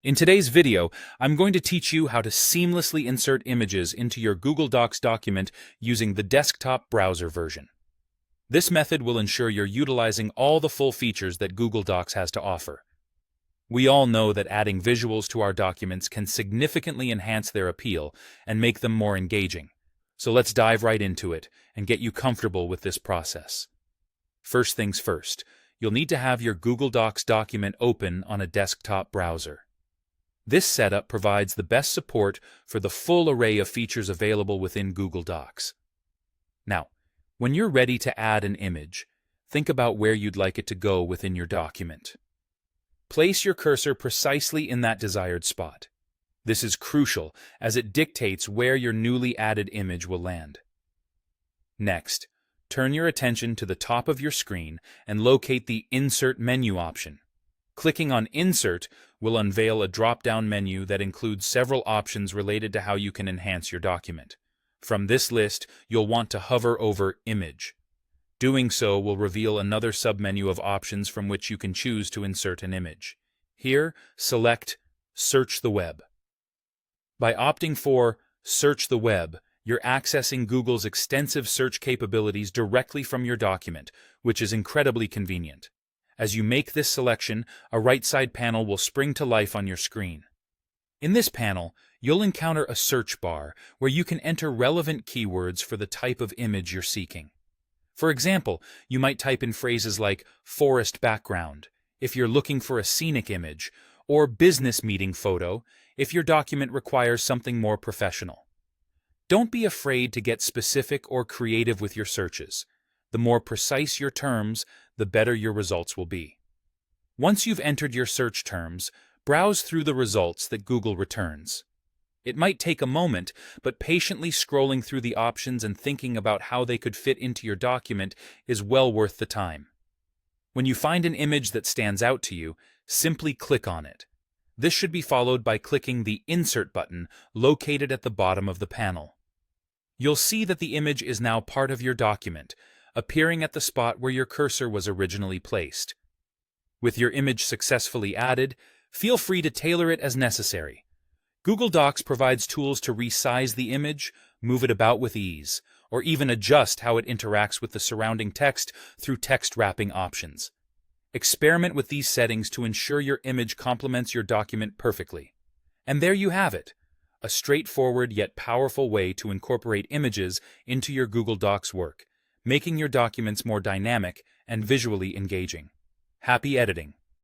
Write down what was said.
In today's video, I'm going to teach you how to seamlessly insert images into your Google Docs document using the desktop browser version. This method will ensure you're utilizing all the full features that Google Docs has to offer. We all know that adding visuals to our documents can significantly enhance their appeal and make them more engaging. So let's dive right into it and get you comfortable with this process. First things first, you'll need to have your Google Docs document open on a desktop browser. This setup provides the best support for the full array of features available within Google Docs. Now, when you're ready to add an image, think about where you'd like it to go within your document. Place your cursor precisely in that desired spot. This is crucial as it dictates where your newly added image will land. Next, turn your attention to the top of your screen and locate the Insert menu option. Clicking on Insert will unveil a drop-down menu that includes several options related to how you can enhance your document. From this list, you'll want to hover over Image. Doing so will reveal another submenu of options from which you can choose to insert an image. Here, select Search the Web. By opting for Search the Web, you're accessing Google's extensive search capabilities directly from your document, which is incredibly convenient. As you make this selection, a right-side panel will spring to life on your screen. In this panel, you'll encounter a search bar where you can enter relevant keywords for the type of image you're seeking. For example, you might type in phrases like forest background if you're looking for a scenic image, or business meeting photo if your document requires something more professional. Don't be afraid to get specific or creative with your searches. The more precise your terms, the better your results will be. Once you've entered your search terms, browse through the results that Google returns. It might take a moment, but patiently scrolling through the options and thinking about how they could fit into your document is well worth the time. When you find an image that stands out to you, simply click on it. This should be followed by clicking the Insert button located at the bottom of the panel. You'll see that the image is now part of your document, appearing at the spot where your cursor was originally placed. With your image successfully added, feel free to tailor it as necessary. Google Docs provides tools to resize the image, move it about with ease, or even adjust how it interacts with the surrounding text through text wrapping options. Experiment with these settings to ensure your image complements your document perfectly. And there you have it, a straightforward yet powerful way to incorporate images into your Google Docs work, making your documents more dynamic and visually engaging. Happy editing!